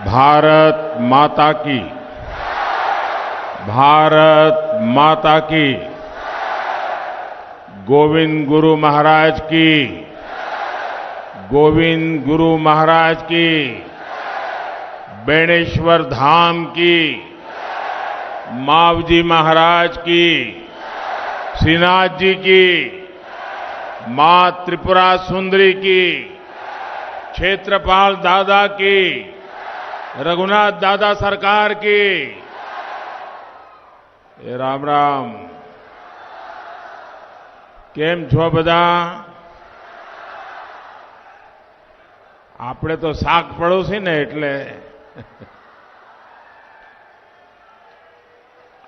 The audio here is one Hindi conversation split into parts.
भारत माता की, भारत माता की, गोविंद गुरु महाराज की, गोविंद गुरु महाराज की, बेणेश्वर धाम की, मावजी महाराज की, श्रीनाथ जी की, मां त्रिपुरा सुंदरी की, क्षेत्रपाल दादा की, रघुनाथ दादा सरकार की। राम राम। केम छो बधा? आपणे तो साक पड़ोसी ने एटले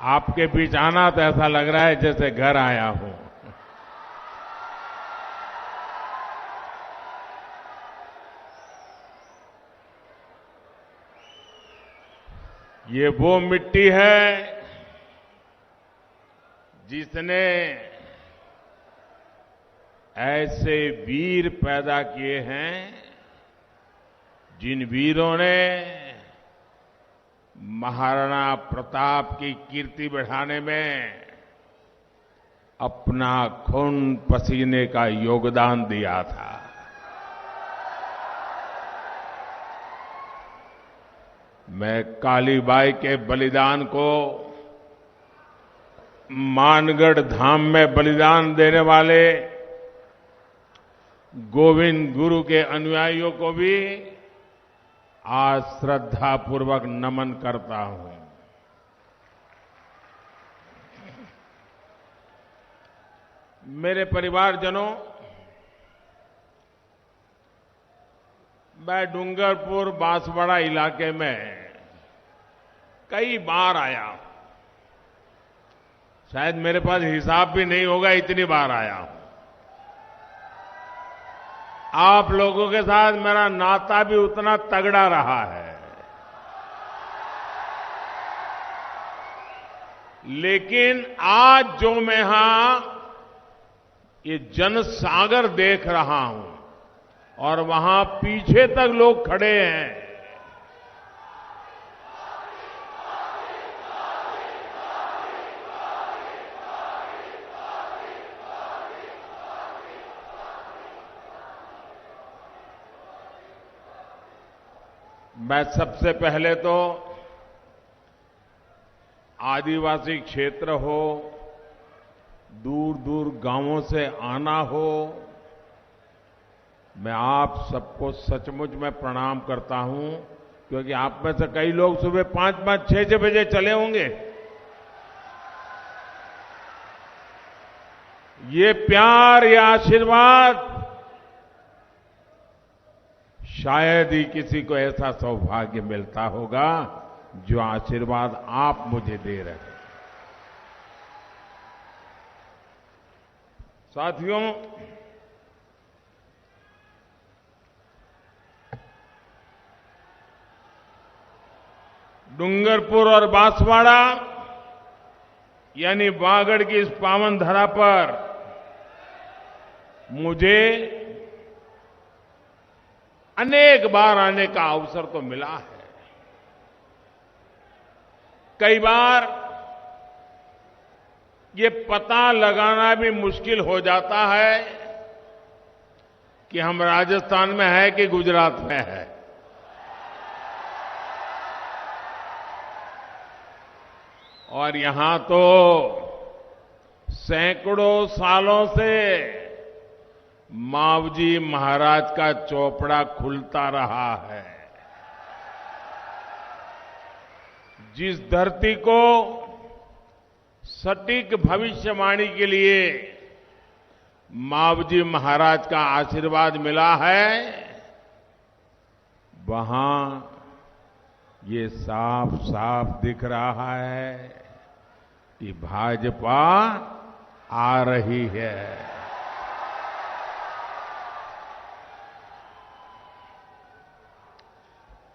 आपके बीच आना तो ऐसा लग रहा है जैसे घर आया हूं। ये वो मिट्टी है जिसने ऐसे वीर पैदा किए हैं जिन वीरों ने महाराणा प्रताप की कीर्ति बढ़ाने में अपना खून पसीने का योगदान दिया था। मैं कालीबाई के बलिदान को मानगढ़ धाम में बलिदान देने वाले गोविंद गुरु के अनुयायियों को भी आज श्रद्धापूर्वक नमन करता हूं। मेरे परिवारजनों, मैं डूंगरपुर बांसवाड़ा इलाके में कई बार आया हूं। शायद मेरे पास हिसाब भी नहीं होगा, इतनी बार आया हूं। आप लोगों के साथ मेरा नाता भी उतना तगड़ा रहा है। लेकिन आज जो मैं यहां ये जनसागर देख रहा हूं और वहां पीछे तक लोग खड़े हैं, मैं सबसे पहले तो आदिवासी क्षेत्र हो, दूर दूर गांवों से आना हो, मैं आप सबको सचमुच में प्रणाम करता हूं, क्योंकि आप में से कई लोग सुबह 5-5, 6-6 बजे चले होंगे। ये प्यार, ये आशीर्वाद शायद ही किसी को ऐसा सौभाग्य मिलता होगा जो आशीर्वाद आप मुझे दे रहे हैं। साथियों, डूंगरपुर और बांसवाड़ा यानी वागड़ की इस पावन धरा पर मुझे अनेक बार आने का अवसर तो मिला है। कई बार ये पता लगाना भी मुश्किल हो जाता है कि हम राजस्थान में है कि गुजरात में है। और यहां तो सैकड़ों सालों से मावजी महाराज का चौपड़ा खुलता रहा है। जिस धरती को सटीक भविष्यवाणी के लिए मावजी महाराज का आशीर्वाद मिला है, वहां ये साफ साफ दिख रहा है कि भाजपा आ रही है।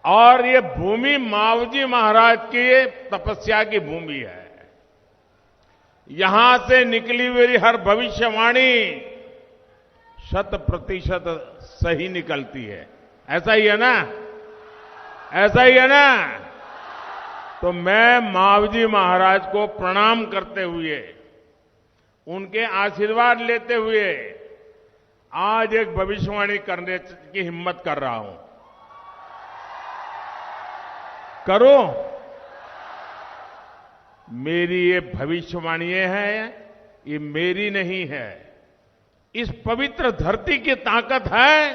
और ये भूमि मावजी महाराज की तपस्या की भूमि है। यहां से निकली हुई हर भविष्यवाणी 100% सही निकलती है। ऐसा ही है ना? ऐसा ही है ना? तो मैं मावजी महाराज को प्रणाम करते हुए, उनके आशीर्वाद लेते हुए आज एक भविष्यवाणी करने की हिम्मत कर रहा हूं। करो। मेरी ये भविष्यवाणी है, ये मेरी नहीं है। इस पवित्र धरती की ताकत है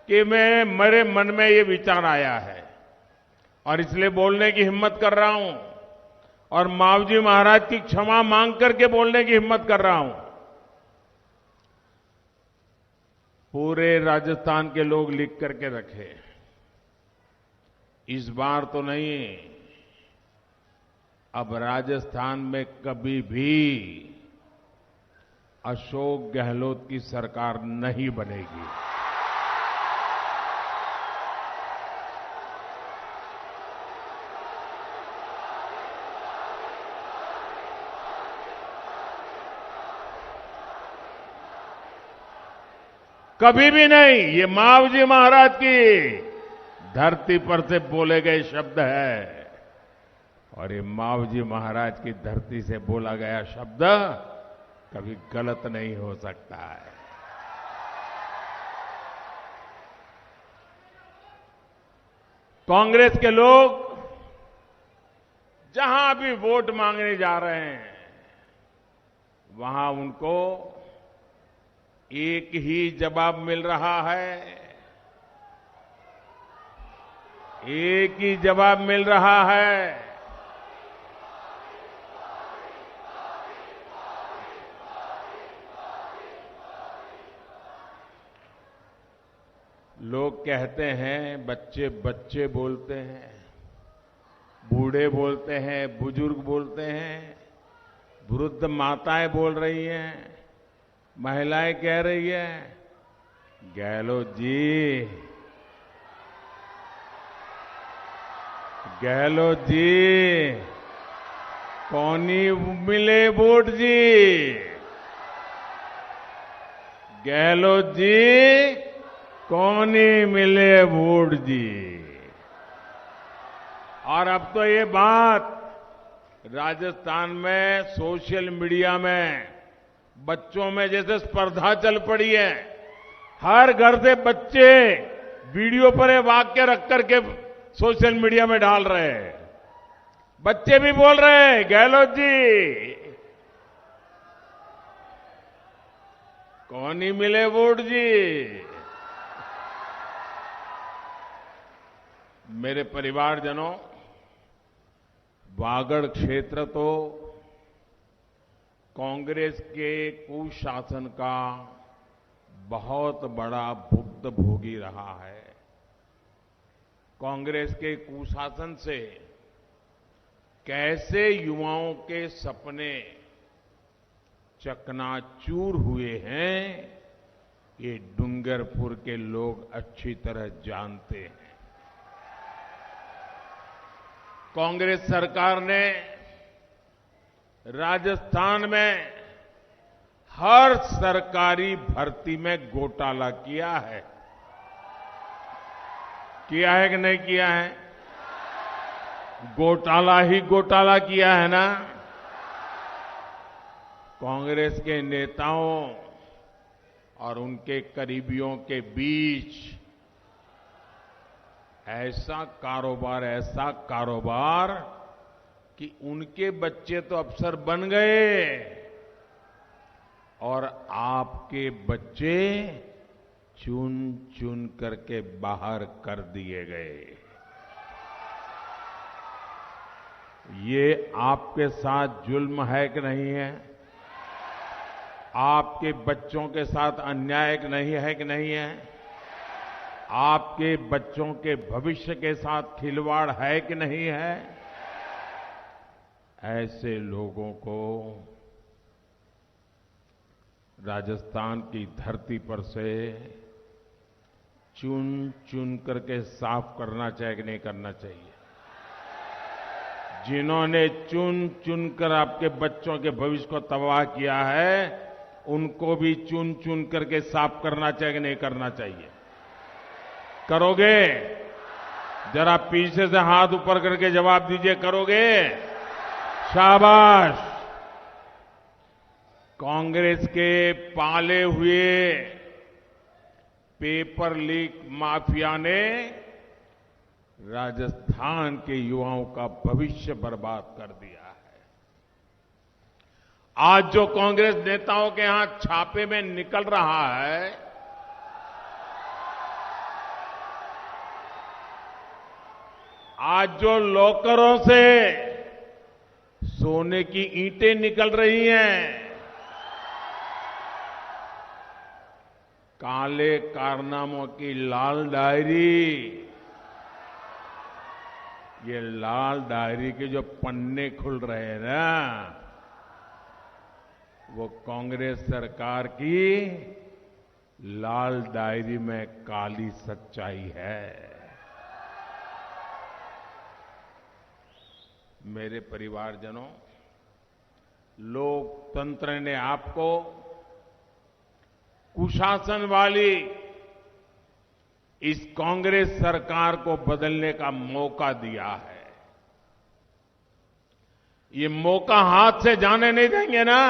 कि मेरे मन में ये विचार आया है और इसलिए बोलने की हिम्मत कर रहा हूं और मावजी महाराज की क्षमा मांग करके बोलने की हिम्मत कर रहा हूं। पूरे राजस्थान के लोग लिख करके रखे, इस बार तो नहीं, अब राजस्थान में कभी भी अशोक गहलोत की सरकार नहीं बनेगी। कभी भी नहीं। ये मावजी महाराज की धरती पर से बोले गए शब्द है और ये मावजी महाराज की धरती से बोला गया शब्द कभी गलत नहीं हो सकता है। कांग्रेस के लोग जहां भी वोट मांगने जा रहे हैं, वहां उनको एक ही जवाब मिल रहा है, एक ही जवाब मिल रहा है। लोग कहते हैं, बच्चे बच्चे बोलते हैं, बूढ़े बोलते हैं, बुजुर्ग बोलते हैं, वृद्ध माताएं बोल रही हैं, महिलाएं कह रही है, गहलोत जी, गहलोत जी, कौनी मिले वोट जी, गहलोत जी, कौनी मिले वोट जी। और अब तो ये बात राजस्थान में सोशल मीडिया में बच्चों में जैसे स्पर्धा चल पड़ी है। हर घर से बच्चे वीडियो पर ये वाक्य रख करके सोशल मीडिया में डाल रहे हैं। बच्चे भी बोल रहे हैं, गहलोत जी, कौन ही मिले वोट जी। मेरे परिवारजनों, वागड़ क्षेत्र तो कांग्रेस के कुशासन का बहुत बड़ा भुक्तभोगी रहा है। कांग्रेस के कुशासन से कैसे युवाओं के सपने चकनाचूर हुए हैं, ये डूंगरपुर के लोग अच्छी तरह जानते हैं। कांग्रेस सरकार ने राजस्थान में हर सरकारी भर्ती में घोटाला किया है। किया है कि नहीं किया है? घोटाला ही घोटाला किया है ना। कांग्रेस के नेताओं और उनके करीबियों के बीच ऐसा कारोबार कि उनके बच्चे तो अफसर बन गए और आपके बच्चे चुन चुन करके बाहर कर दिए गए। ये आपके साथ जुल्म है कि नहीं है? आपके बच्चों के साथ अन्याय नहीं है कि नहीं है? आपके बच्चों के भविष्य के साथ खिलवाड़ है कि नहीं है? ऐसे लोगों को राजस्थान की धरती पर से चुन चुन करके साफ करना चाहिए कि नहीं करना चाहिए? जिन्होंने चुन चुन कर आपके बच्चों के भविष्य को तबाह किया है, उनको भी चुन चुन करके साफ करना चाहिए कि नहीं करना चाहिए? करोगे? जरा पीछे से हाथ ऊपर करके जवाब दीजिए, करोगे? शाबाश। कांग्रेस के पाले हुए पेपर लीक माफिया ने राजस्थान के युवाओं का भविष्य बर्बाद कर दिया है। आज जो कांग्रेस नेताओं के यहां छापे में निकल रहा है, आज जो लॉकरों से सोने की ईंटें निकल रही हैं, काले कारनामों की लाल डायरी, ये लाल डायरी के जो पन्ने खुल रहे हैं ना, वो कांग्रेस सरकार की लाल डायरी में काली सच्चाई है। मेरे परिवारजनों, लोकतंत्र ने आपको कुशासन वाली इस कांग्रेस सरकार को बदलने का मौका दिया है। ये मौका हाथ से जाने नहीं देंगे ना।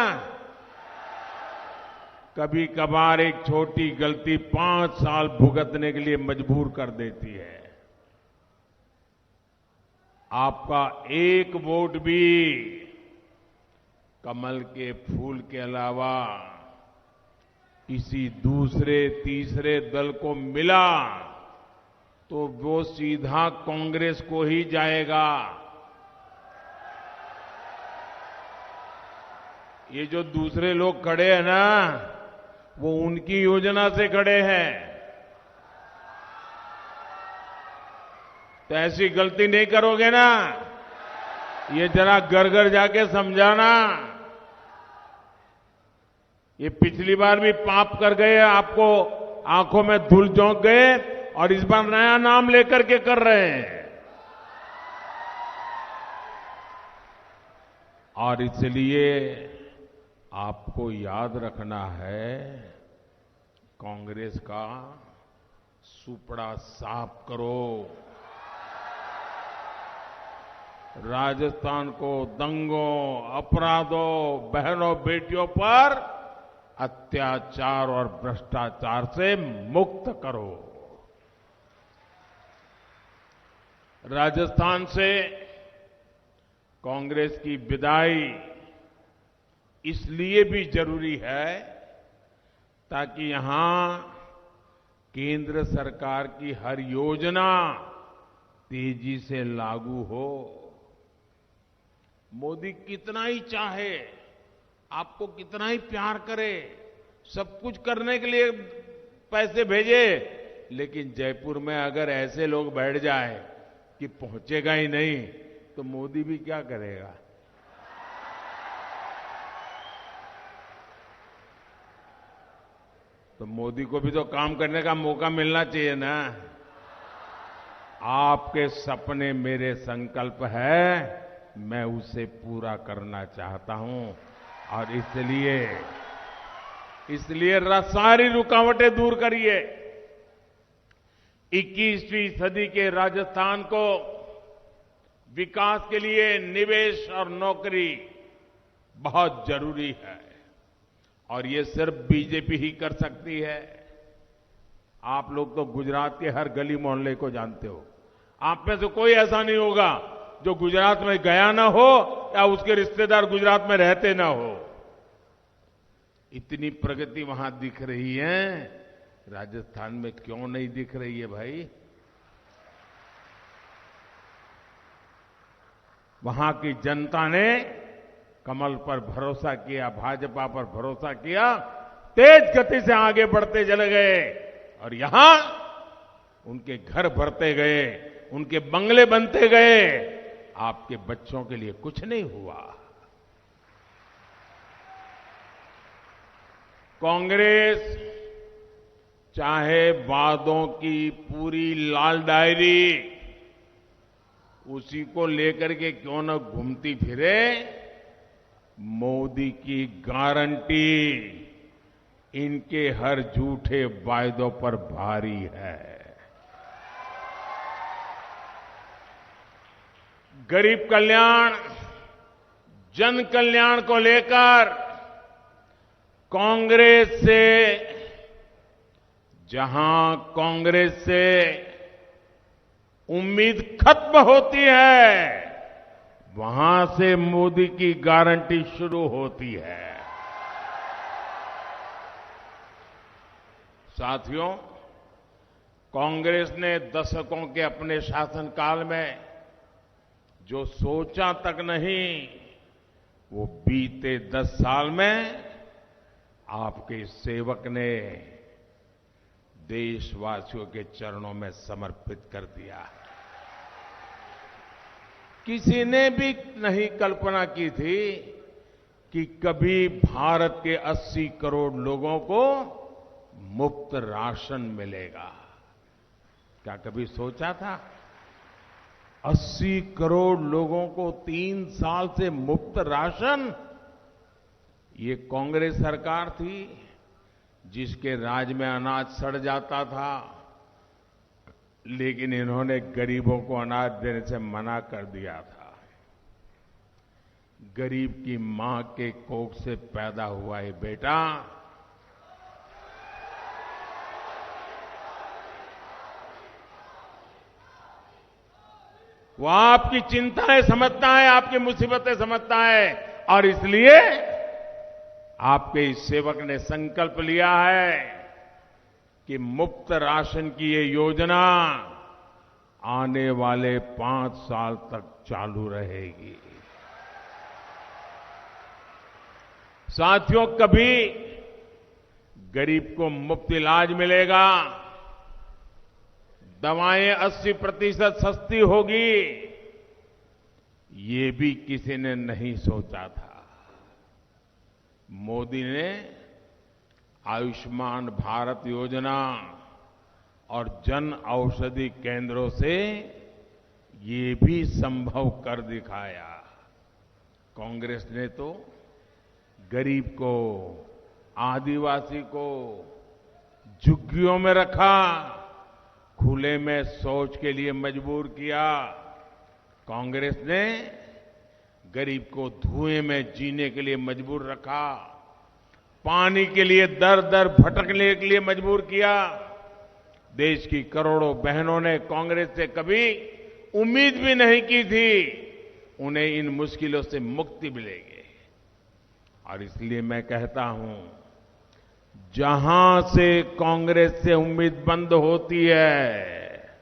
कभी कभार एक छोटी गलती 5 साल भुगतने के लिए मजबूर कर देती है। आपका एक वोट भी कमल के फूल के अलावा किसी दूसरे तीसरे दल को मिला तो वो सीधा कांग्रेस को ही जाएगा। ये जो दूसरे लोग खड़े हैं ना, वो उनकी योजना से खड़े हैं। तो ऐसी गलती नहीं करोगे ना। ये जरा घर घर जाके समझाना। ये पिछली बार भी पाप कर गए, आपको आंखों में धूल झोंक गए, और इस बार नया नाम लेकर के कर रहे हैं। और इसलिए आपको याद रखना है, कांग्रेस का सुपड़ा साफ करो। राजस्थान को दंगों, अपराधों, बहनों बेटियों पर अत्याचार और भ्रष्टाचार से मुक्त करो। राजस्थान से कांग्रेस की विदाई इसलिए भी जरूरी है ताकि यहां केंद्र सरकार की हर योजना तेजी से लागू हो। मोदी कितना ही चाहे, आपको कितना ही प्यार करे, सब कुछ करने के लिए पैसे भेजे, लेकिन जयपुर में अगर ऐसे लोग बैठ जाए कि पहुंचेगा ही नहीं, तो मोदी भी क्या करेगा। तो मोदी को भी तो काम करने का मौका मिलना चाहिए ना। आपके सपने मेरे संकल्प है, मैं उसे पूरा करना चाहता हूं। और इसलिए सारी रुकावटें दूर करिए। 21वीं सदी के राजस्थान को विकास के लिए निवेश और नौकरी बहुत जरूरी है, और ये सिर्फ बीजेपी ही कर सकती है। आप लोग तो गुजरात के हर गली मोहल्ले को जानते हो। आप में से कोई ऐसा नहीं होगा जो गुजरात में गया ना हो या उसके रिश्तेदार गुजरात में रहते ना हो। इतनी प्रगति वहां दिख रही है, राजस्थान में क्यों नहीं दिख रही है भाई? वहां की जनता ने कमल पर भरोसा किया, भाजपा पर भरोसा किया, तेज गति से आगे बढ़ते चले गए, और यहां उनके घर भरते गए, उनके बंगले बनते गए। आपके बच्चों के लिए कुछ नहीं हुआ। कांग्रेस चाहे वादों की पूरी लाल डायरी उसी को लेकर के क्यों न घूमती फिरे, मोदी की गारंटी इनके हर झूठे वायदों पर भारी है। गरीब कल्याण, जन कल्याण को लेकर कांग्रेस से उम्मीद खत्म होती है, वहां से मोदी की गारंटी शुरू होती है। साथियों, कांग्रेस ने दशकों के अपने शासनकाल में जो सोचा तक नहीं, वो बीते 10 साल में आपके सेवक ने देशवासियों के चरणों में समर्पित कर दिया है। किसी ने भी नहीं कल्पना की थी कि कभी भारत के 80 करोड़ लोगों को मुफ्त राशन मिलेगा। क्या कभी सोचा था? 80 करोड़ लोगों को 3 साल से मुफ्त राशन। ये कांग्रेस सरकार थी जिसके राज में अनाज सड़ जाता था, लेकिन इन्होंने गरीबों को अनाज देने से मना कर दिया था। गरीब की मां के कोख से पैदा हुआ ये बेटा वो आपकी चिंताएं समझता है, आपकी मुसीबतें समझता है, और इसलिए आपके इस सेवक ने संकल्प लिया है कि मुफ्त राशन की ये योजना आने वाले 5 साल तक चालू रहेगी। साथियों, कभी गरीब को मुफ्त इलाज मिलेगा, दवाएं 80% सस्ती होगी, ये भी किसी ने नहीं सोचा था। मोदी ने आयुष्मान भारत योजना और जन औषधि केंद्रों से ये भी संभव कर दिखाया। कांग्रेस ने तो गरीब को, आदिवासी को झुग्गियों में रखा, खुले में शौच के लिए मजबूर किया। कांग्रेस ने गरीब को धुएं में जीने के लिए मजबूर रखा, पानी के लिए दर दर भटकने के लिए मजबूर किया। देश की करोड़ों बहनों ने कांग्रेस से कभी उम्मीद भी नहीं की थी उन्हें इन मुश्किलों से मुक्ति मिलेगी। और इसलिए मैं कहता हूं, जहां से कांग्रेस से उम्मीद बंद होती है,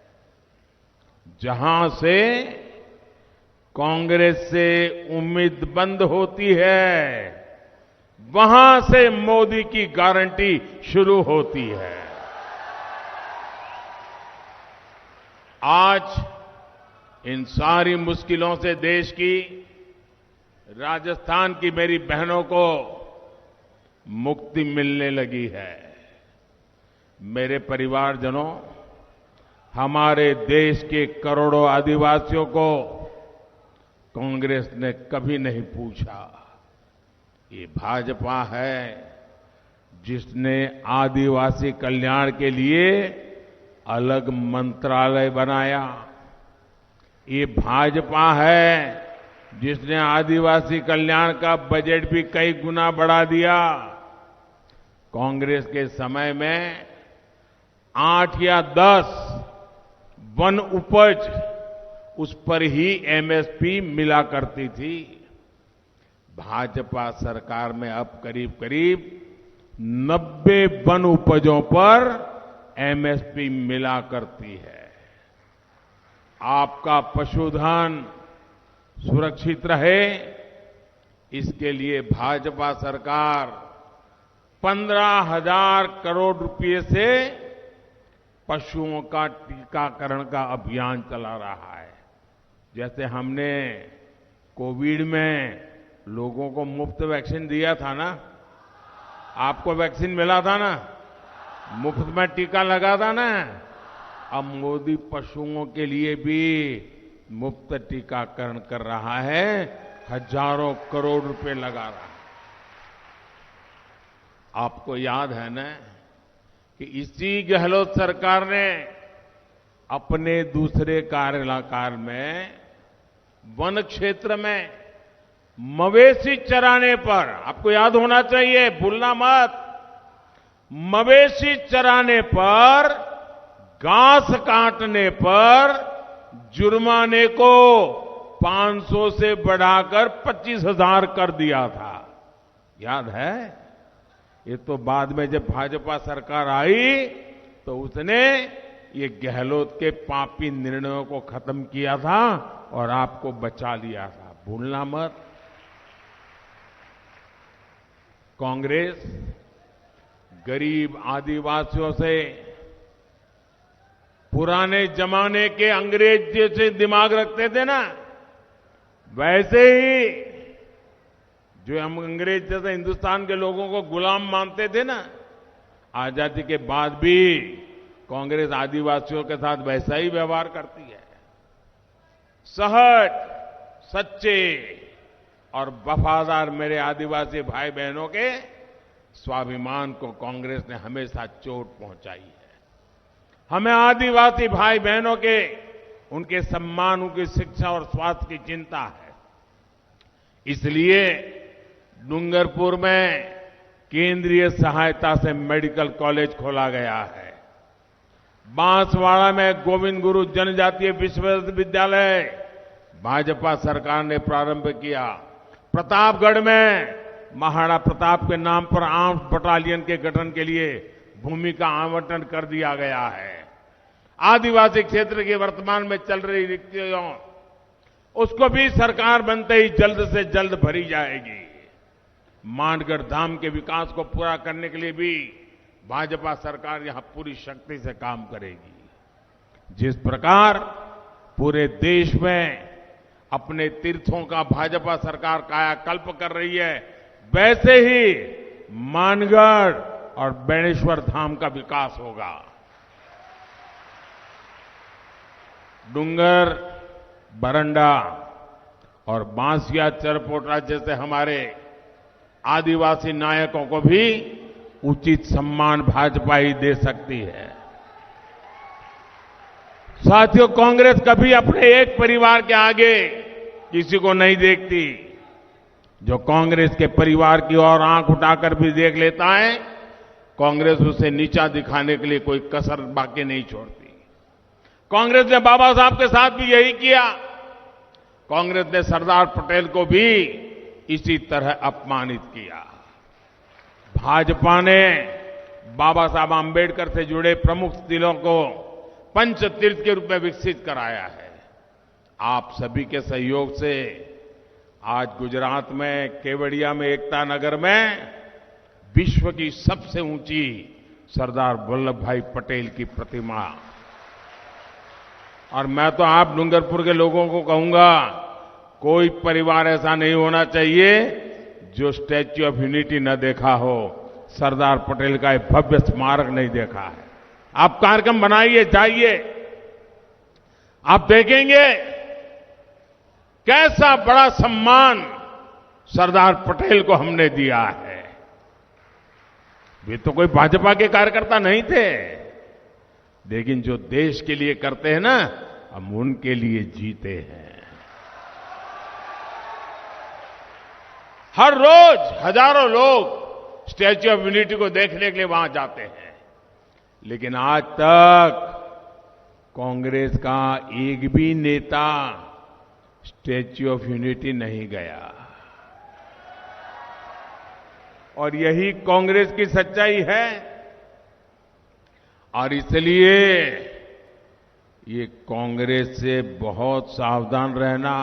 जहां से कांग्रेस से उम्मीद बंद होती है, वहां से मोदी की गारंटी शुरू होती है। आज इन सारी मुश्किलों से देश की, राजस्थान की मेरी बहनों को मुक्ति मिलने लगी है। मेरे परिवारजनों, हमारे देश के करोड़ों आदिवासियों को कांग्रेस ने कभी नहीं पूछा। ये भाजपा है जिसने आदिवासी कल्याण के लिए अलग मंत्रालय बनाया। ये भाजपा है जिसने आदिवासी कल्याण का बजट भी कई गुना बढ़ा दिया। कांग्रेस के समय में 8 या 10 वन उपज, उस पर ही एमएसपी मिला करती थी। भाजपा सरकार में अब करीब करीब 90 वन उपजों पर एमएसपी मिला करती है। आपका पशुधन सुरक्षित रहे, इसके लिए भाजपा सरकार 15,000 करोड़ रुपए से पशुओं का टीकाकरण का अभियान चला रहा है। जैसे हमने कोविड में लोगों को मुफ्त वैक्सीन दिया था ना, आपको वैक्सीन मिला था ना, मुफ्त में टीका लगा था ना, अब मोदी पशुओं के लिए भी मुफ्त टीकाकरण कर रहा है, हजारों करोड़ रुपए लगा रहा है। आपको याद है ना कि इसी गहलोत सरकार ने अपने दूसरे कार्यकाल में वन क्षेत्र में मवेशी चराने पर, आपको याद होना चाहिए, भूलना मत, मवेशी चराने पर, घास काटने पर जुर्माने को 500 से बढ़ाकर 25,000 कर दिया था। याद है? ये तो बाद में जब भाजपा सरकार आई तो उसने ये गहलोत के पापी निर्णयों को खत्म किया था और आपको बचा लिया था, भूलना मत। कांग्रेस गरीब आदिवासियों से पुराने जमाने के अंग्रेज जैसे दिमाग रखते थे ना, वैसे ही जो हम अंग्रेज जैसे हिंदुस्तान के लोगों को गुलाम मानते थे ना, आजादी के बाद भी कांग्रेस आदिवासियों के साथ वैसा ही व्यवहार करती है। सहज, सच्चे और वफादार मेरे आदिवासी भाई बहनों के स्वाभिमान को कांग्रेस ने हमेशा चोट पहुंचाई है। हमें आदिवासी भाई बहनों के, उनके सम्मान, उनकी शिक्षा और स्वास्थ्य की चिंता है। इसलिए डूंगरपुर में केंद्रीय सहायता से मेडिकल कॉलेज खोला गया है। बांसवाड़ा में गोविंद गुरु जनजातीय विश्वविद्यालय भाजपा सरकार ने प्रारंभ किया। प्रतापगढ़ में महाराणा प्रताप के नाम पर आर्म्स बटालियन के गठन के लिए भूमि का आवंटन कर दिया गया है। आदिवासी क्षेत्र की वर्तमान में चल रही रिक्तियों, उसको भी सरकार बनते ही जल्द से जल्द भरी जाएगी। मानगढ़ धाम के विकास को पूरा करने के लिए भी भाजपा सरकार यहां पूरी शक्ति से काम करेगी। जिस प्रकार पूरे देश में अपने तीर्थों का भाजपा सरकार कायाकल्प कर रही है, वैसे ही मानगढ़ और बेणेश्वर धाम का विकास होगा। डूंगर, बरंडा और बांसिया चरपोटरा जैसे हमारे आदिवासी नायकों को भी उचित सम्मान भाजपा ही दे सकती है। साथियों, कांग्रेस कभी अपने एक परिवार के आगे किसी को नहीं देखती। जो कांग्रेस के परिवार की ओर आंख उठाकर भी देख लेता है, कांग्रेस उसे नीचा दिखाने के लिए कोई कसर बाकी नहीं छोड़ती। कांग्रेस ने बाबा साहब के साथ भी यही किया। कांग्रेस ने सरदार पटेल को भी इसी तरह अपमानित किया। भाजपा ने बाबा साहब आंबेडकर से जुड़े प्रमुख स्थलों को पंच तीर्थ के रूप में विकसित कराया है। आप सभी के सहयोग से आज गुजरात में केवड़िया में एकता नगर में विश्व की सबसे ऊंची सरदार वल्लभ भाई पटेल की प्रतिमा, और मैं तो आप डूंगरपुर के लोगों को कहूंगा, कोई परिवार ऐसा नहीं होना चाहिए जो स्टैच्यू ऑफ यूनिटी न देखा हो, सरदार पटेल का एक भव्य स्मारक नहीं देखा है। आप कार्यक्रम बनाइए, जाइए, आप देखेंगे कैसा बड़ा सम्मान सरदार पटेल को हमने दिया है। वे तो कोई भाजपा के कार्यकर्ता नहीं थे, लेकिन जो देश के लिए करते हैं ना, हम उनके लिए जीते हैं। हर रोज हजारों लोग स्टैच्यू ऑफ यूनिटी को देखने के लिए वहां जाते हैं, लेकिन आज तक कांग्रेस का एक भी नेता स्टैच्यू ऑफ यूनिटी नहीं गया। और यही कांग्रेस की सच्चाई है। और इसलिए ये कांग्रेस से बहुत सावधान रहना।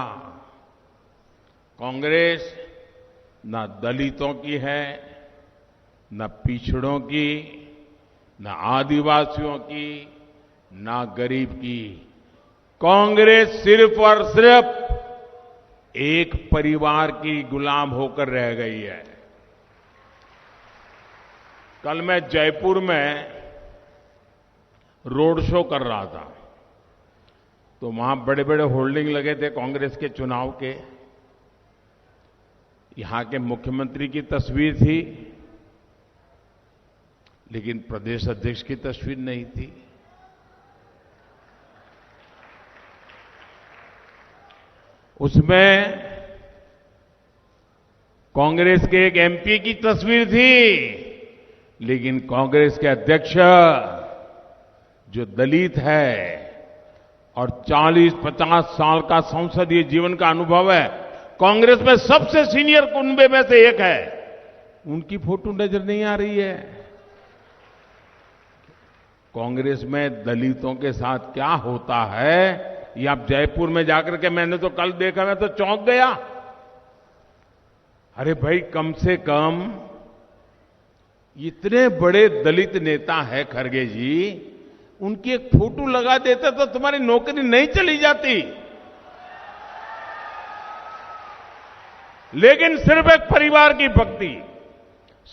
कांग्रेस न दलितों की है, न पिछड़ों की, न आदिवासियों की, न गरीब की। कांग्रेस सिर्फ और सिर्फ एक परिवार की गुलाम होकर रह गई है। कल मैं जयपुर में रोड शो कर रहा था, तो वहां बड़े बड़े होर्डिंग लगे थे कांग्रेस के चुनाव के। यहां के मुख्यमंत्री की तस्वीर थी, लेकिन प्रदेश अध्यक्ष की तस्वीर नहीं थी। उसमें कांग्रेस के एक एमपी की तस्वीर थी, लेकिन कांग्रेस के अध्यक्ष जो दलित है और 40-50 साल का संसदीय जीवन का अनुभव है, कांग्रेस में सबसे सीनियर कुनबे में से एक है, उनकी फोटो नजर नहीं आ रही है। कांग्रेस में दलितों के साथ क्या होता है, ये आप जयपुर में जाकर के, मैंने तो कल देखा, मैं तो चौंक गया। अरे भाई, कम से कम इतने बड़े दलित नेता है खड़गे जी, उनकी एक फोटो लगा देते तो तुम्हारी नौकरी नहीं चली जाती। लेकिन सिर्फ एक परिवार की भक्ति,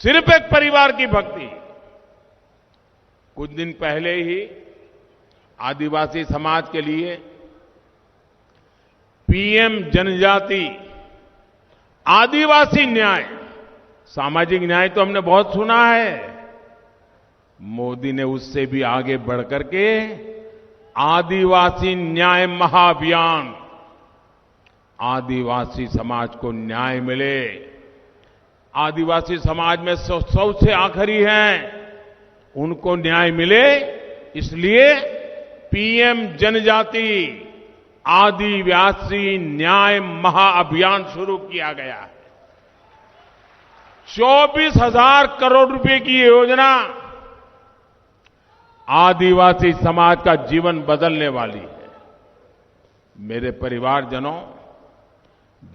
सिर्फ एक परिवार की भक्ति। कुछ दिन पहले ही आदिवासी समाज के लिए पीएम जनजाति आदिवासी न्याय, सामाजिक न्याय तो हमने बहुत सुना है, मोदी ने उससे भी आगे बढ़कर के आदिवासी न्याय महाअभियान, आदिवासी समाज को न्याय मिले, आदिवासी समाज में सबसे आखिरी हैं, उनको न्याय मिले, इसलिए पीएम जनजाति आदिवासी न्याय महाअभियान शुरू किया गया है। 24,000 करोड़ रुपए की ये योजना आदिवासी समाज का जीवन बदलने वाली है। मेरे परिवारजनों,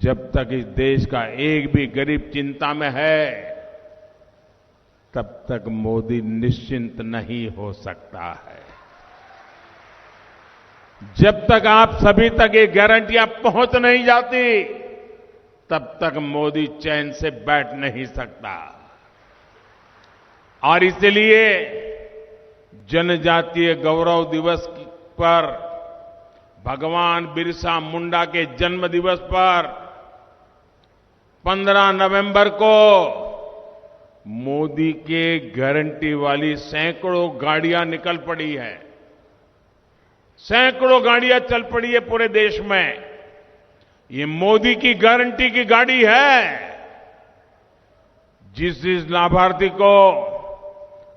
जब तक इस देश का एक भी गरीब चिंता में है, तब तक मोदी निश्चिंत नहीं हो सकता है। जब तक आप सभी तक ये गारंटियां पहुंच नहीं जाती, तब तक मोदी चैन से बैठ नहीं सकता। और इसलिए जनजातीय गौरव दिवस पर, भगवान बिरसा मुंडा के जन्म दिवस पर 15 नवंबर को मोदी के गारंटी वाली सैकड़ों गाड़ियां निकल पड़ी हैं, सैकड़ों गाड़ियां चल पड़ी है पूरे देश में। ये मोदी की गारंटी की गाड़ी है। जिस लाभार्थी को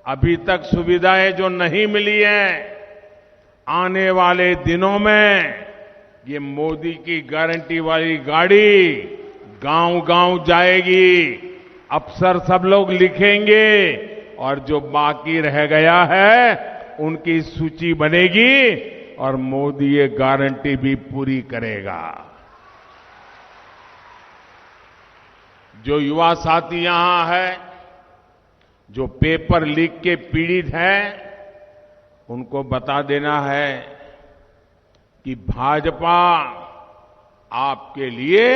अभी तक सुविधाएं जो नहीं मिली हैं, आने वाले दिनों में ये मोदी की गारंटी वाली गाड़ी गांव-गांव जाएगी, अफसर सब लोग लिखेंगे और जो बाकी रह गया है उनकी सूची बनेगी और मोदी ये गारंटी भी पूरी करेगा। जो युवा साथी यहां है, जो पेपर लीक के पीड़ित हैं, उनको बता देना है कि भाजपा आपके लिए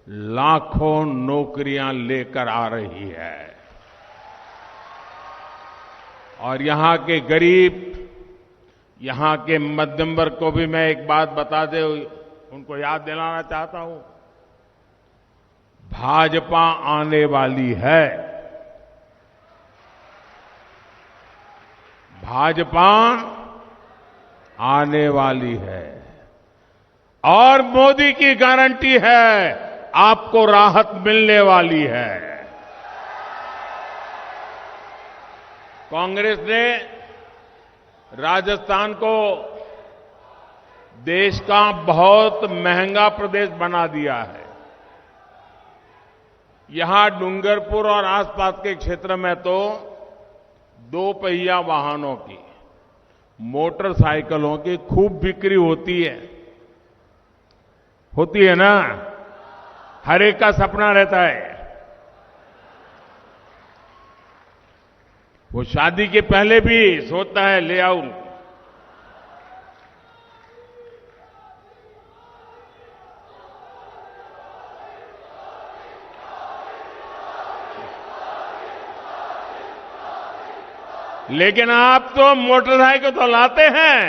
लाखों नौकरियां लेकर आ रही है। और यहां के गरीब, यहां के मध्यम वर्ग को भी मैं एक बात बता दे, उनको याद दिलाना चाहता हूं, भाजपा आने वाली है। भाजपा आने वाली है और मोदी की गारंटी है, आपको राहत मिलने वाली है। कांग्रेस ने राजस्थान को देश का बहुत महंगा प्रदेश बना दिया है। यहां डूंगरपुर और आसपास के क्षेत्र में तो 2 पहिया वाहनों की, मोटरसाइकिलों की खूब बिक्री होती है ना। हर एक का सपना रहता है, वो शादी के पहले भी सोचता है ले आऊं। लेकिन आप तो मोटरसाइकिल तो लाते हैं,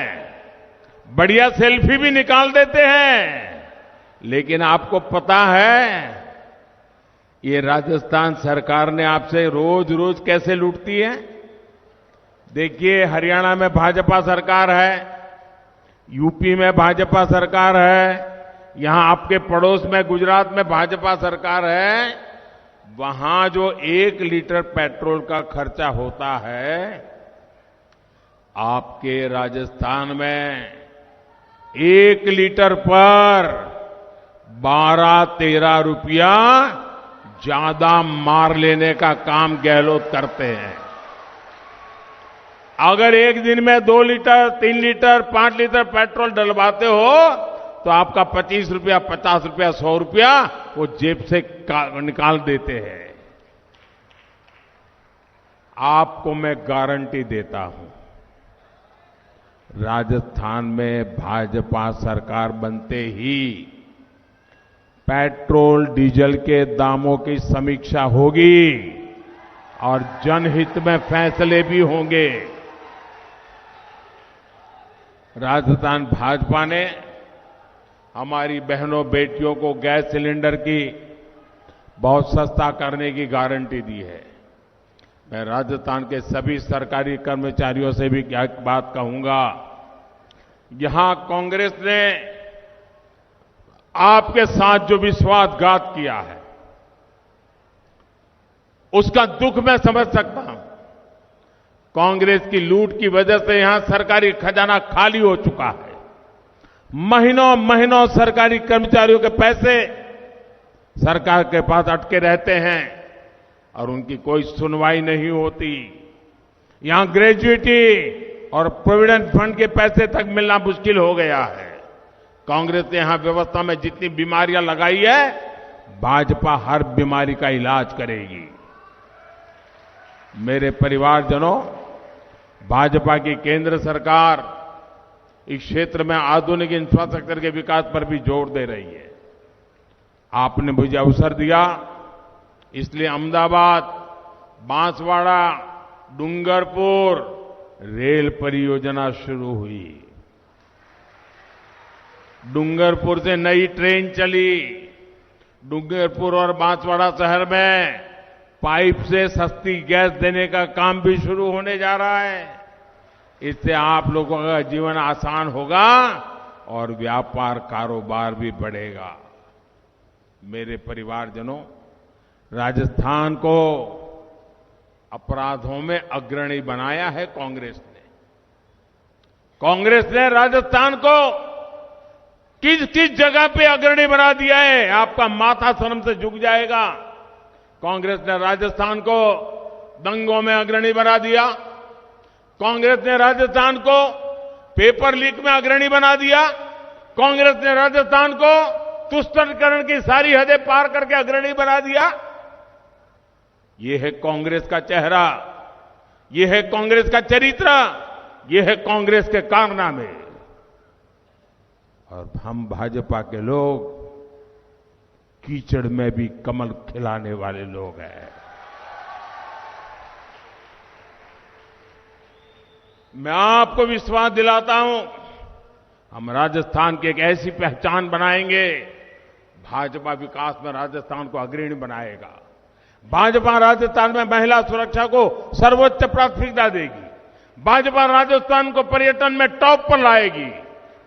बढ़िया सेल्फी भी निकाल देते हैं, लेकिन आपको पता है ये राजस्थान सरकार ने आपसे रोज रोज कैसे लूटती है। देखिए, हरियाणा में भाजपा सरकार है, यूपी में भाजपा सरकार है, यहां आपके पड़ोस में गुजरात में भाजपा सरकार है, वहां जो 1 लीटर पेट्रोल का खर्चा होता है, आपके राजस्थान में 1 लीटर पर 12-13 रुपया ज्यादा मार लेने का काम गहलोत करते हैं। अगर एक दिन में 2 लीटर, 3 लीटर, 5 लीटर पेट्रोल डलवाते हो तो आपका 25 रुपया, 50 रुपया, 100 रुपया वो जेब से निकाल देते हैं। आपको मैं गारंटी देता हूं, राजस्थान में भाजपा सरकार बनते ही पेट्रोल डीजल के दामों की समीक्षा होगी और जनहित में फैसले भी होंगे। राजस्थान भाजपा ने हमारी बहनों बेटियों को गैस सिलेंडर की बहुत सस्ता करने की गारंटी दी है। मैं राजस्थान के सभी सरकारी कर्मचारियों से भी एक बात कहूंगा, यहां कांग्रेस ने आपके साथ जो विश्वासघात किया है, उसका दुख मैं समझ सकता हूं। कांग्रेस की लूट की वजह से यहां सरकारी खजाना खाली हो चुका है। महीनों महीनों सरकारी कर्मचारियों के पैसे सरकार के पास अटके रहते हैं और उनकी कोई सुनवाई नहीं होती। यहां ग्रेजुएटी और प्रोविडेंट फंड के पैसे तक मिलना मुश्किल हो गया है। कांग्रेस ने यहां व्यवस्था में जितनी बीमारियां लगाई है, भाजपा हर बीमारी का इलाज करेगी। मेरे परिवारजनों, भाजपा की केंद्र सरकार इस क्षेत्र में आधुनिक इंफ्रास्ट्रक्चर के विकास पर भी जोर दे रही है। आपने मुझे अवसर दिया, इसलिए अहमदाबाद, बांसवाड़ा, डूंगरपुर रेल परियोजना शुरू हुई। डूंगरपुर से नई ट्रेन चली। डूंगरपुर और बांसवाड़ा शहर में पाइप से सस्ती गैस देने का काम भी शुरू होने जा रहा है। इससे आप लोगों का जीवन आसान होगा और व्यापार कारोबार भी बढ़ेगा। मेरे परिवारजनों, राजस्थान को अपराधों में अग्रणी बनाया है कांग्रेस ने। कांग्रेस ने राजस्थान को किस किस जगह पे अग्रणी बना दिया है, आपका माथा शर्म से झुक जाएगा। कांग्रेस ने राजस्थान को दंगों में अग्रणी बना दिया। कांग्रेस ने राजस्थान को पेपर लीक में अग्रणी बना दिया। कांग्रेस ने राजस्थान को तुष्टिकरण की सारी हदें पार करके अग्रणी बना दिया। ये है कांग्रेस का चेहरा, ये है कांग्रेस का चरित्र, ये है कांग्रेस के कारनामे। और हम भाजपा के लोग कीचड़ में भी कमल खिलाने वाले लोग हैं। मैं आपको विश्वास दिलाता हूं, हम राजस्थान की एक ऐसी पहचान बनाएंगे। भाजपा विकास में राजस्थान को अग्रणी बनाएगा। भाजपा राजस्थान में महिला सुरक्षा को सर्वोच्च प्राथमिकता देगी। भाजपा राजस्थान को पर्यटन में टॉप पर लाएगी।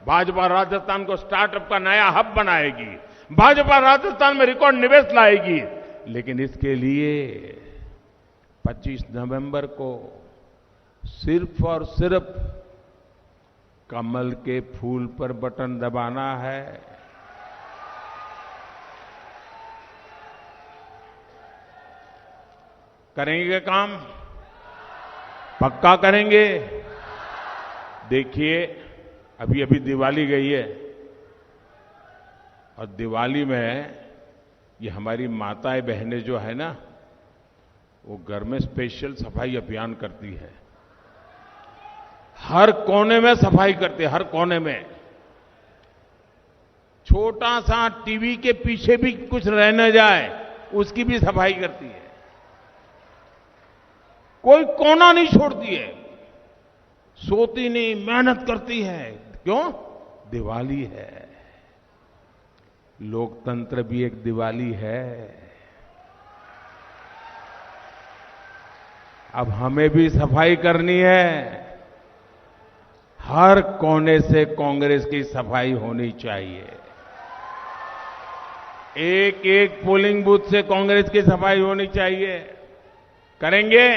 भाजपा राजस्थान को स्टार्टअप का नया हब बनाएगी। भाजपा राजस्थान में रिकॉर्ड निवेश लाएगी। लेकिन इसके लिए 25 नवंबर को सिर्फ और सिर्फ कमल के फूल पर बटन दबाना है। करेंगे काम, पक्का करेंगे। देखिए, अभी अभी दिवाली गई है और दिवाली में ये हमारी माताएं बहनें जो है ना, वो घर में स्पेशल सफाई अभियान करती है। हर कोने में सफाई करते हैं, हर कोने में। छोटा सा टीवी के पीछे भी कुछ रह न जाए, उसकी भी सफाई करती है। कोई कोना नहीं छोड़ती है, सोती नहीं, मेहनत करती है। क्यों? दिवाली है। लोकतंत्र भी एक दिवाली है। अब हमें भी सफाई करनी है। हर कोने से कांग्रेस की सफाई होनी चाहिए। एक एक पोलिंग बूथ से कांग्रेस की सफाई होनी चाहिए। करेंगे?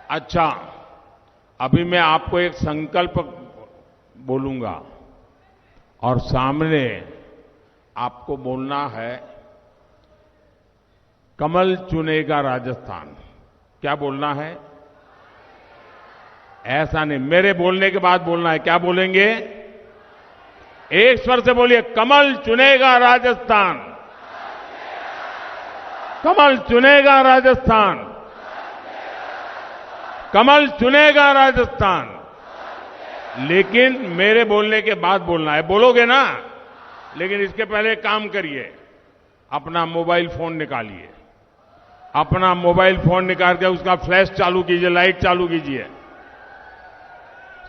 अच्छा, अभी मैं आपको एक संकल्प बोलूंगा और सामने आपको बोलना है, कमल चुनेगा राजस्थान। क्या बोलना है? ऐसा नहीं, मेरे बोलने के बाद बोलना है। क्या बोलेंगे? एक स्वर से बोलिए, कमल चुनेगा राजस्थान, कमल चुनेगा राजस्थान, कमल चुनेगा राजस्थान। लेकिन मेरे बोलने के बाद बोलना है। बोलोगे ना? लेकिन इसके पहले एक काम करिए, अपना मोबाइल फोन निकालिए, अपना मोबाइल फोन निकाल के उसका फ्लैश चालू कीजिए, लाइट चालू कीजिए।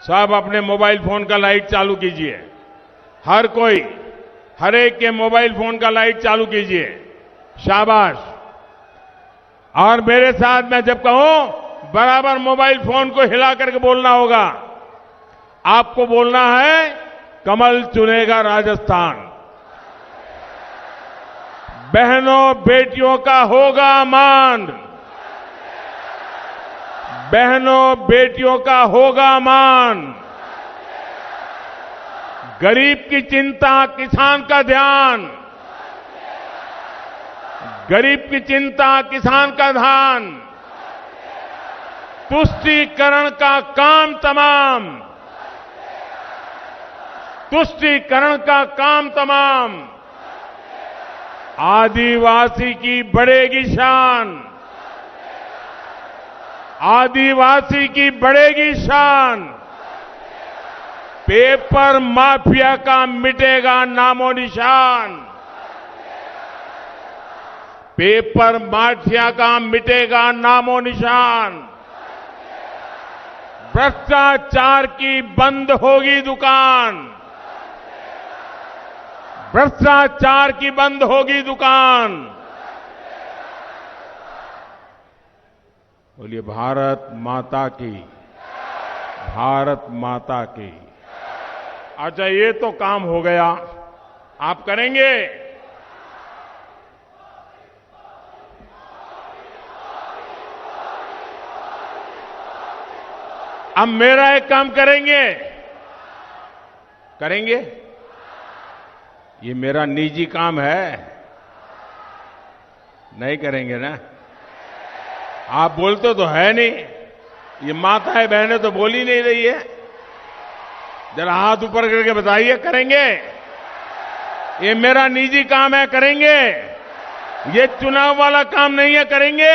सब अपने मोबाइल फोन का लाइट चालू कीजिए। हर कोई, हर एक के मोबाइल फोन का लाइट चालू कीजिए। शाबाश। और मेरे साथ मैं जब कहूं, बराबर मोबाइल फोन को हिला करके बोलना होगा। आपको बोलना है, कमल चुनेगा राजस्थान। बहनों बेटियों का होगा मान, बहनों बेटियों का होगा मान। गरीब की चिंता, किसान का ध्यान, गरीब की चिंता, किसान का ध्यान। तुष्टीकरण का काम तमाम, तुष्टीकरण का काम तमाम। आदिवासी की बढ़ेगी शान, आदिवासी की बढ़ेगी शान। पेपर माफिया का मिटेगा नामो निशान, पेपर माफिया का मिटेगा नामो निशान। भ्रष्टाचार की बंद होगी दुकान, भ्रष्टाचार की बंद होगी दुकान। बोलिए भारत माता की, भारत माता की। अच्छा, ये तो काम हो गया। आप करेंगे? अब मेरा एक काम करेंगे, करेंगे? ये मेरा निजी काम है, नहीं करेंगे ना? आप बोलते तो है नहीं, ये माताएं बहनें तो बोल ही नहीं रही है। जरा हाथ ऊपर करके बताइए, करेंगे? ये मेरा निजी काम है, करेंगे? ये चुनाव वाला काम नहीं है, करेंगे?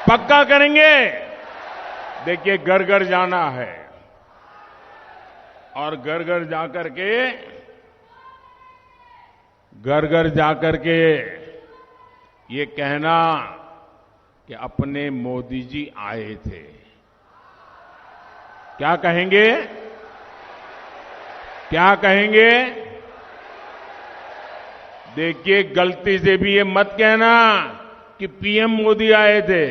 पक्का करेंगे? देखिए, घर घर जाना है और घर घर जाकर के, घर घर जाकर के ये कहना कि अपने मोदी जी आए थे। क्या कहेंगे? क्या कहेंगे? देखिए, गलती से भी ये मत कहना कि पीएम मोदी आए थे।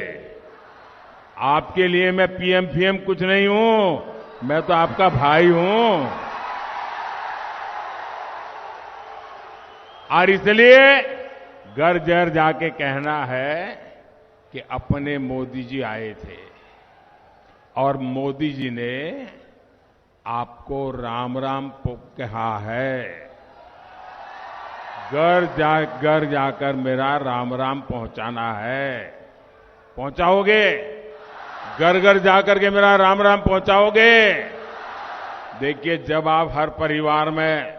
आपके लिए मैं पीएम फीएम कुछ नहीं हूं, मैं तो आपका भाई हूं। और इसलिए घर घर जाके कहना है कि अपने मोदी जी आए थे और मोदी जी ने आपको राम राम कहा है। घर जाकर मेरा राम राम पहुंचाना है। पहुंचाओगे? घर घर जाकर के मेरा राम राम पहुंचाओगे? देखिए, जब आप हर परिवार में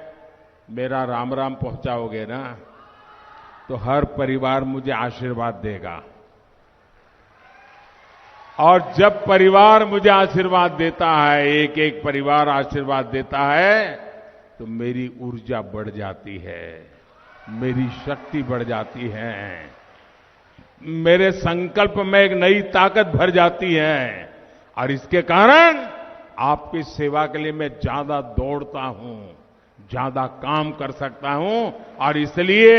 मेरा राम राम पहुंचाओगे ना, तो हर परिवार मुझे आशीर्वाद देगा। और जब परिवार मुझे आशीर्वाद देता है, एक एक परिवार आशीर्वाद देता है, तो मेरी ऊर्जा बढ़ जाती है, मेरी शक्ति बढ़ जाती है, मेरे संकल्प में एक नई ताकत भर जाती है। और इसके कारण आपकी सेवा के लिए मैं ज्यादा दौड़ता हूं, ज्यादा काम कर सकता हूं। और इसलिए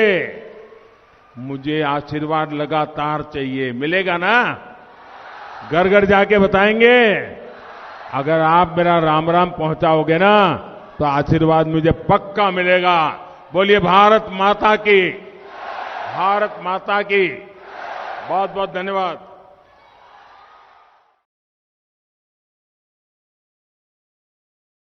मुझे आशीर्वाद लगातार चाहिए। मिलेगा ना? घर घर जाके बताएंगे। अगर आप मेरा राम राम पहुंचाओगे ना, तो आशीर्वाद मुझे पक्का मिलेगा बोलिए भारत माता की, भारत माता की। बहुत बहुत धन्यवाद।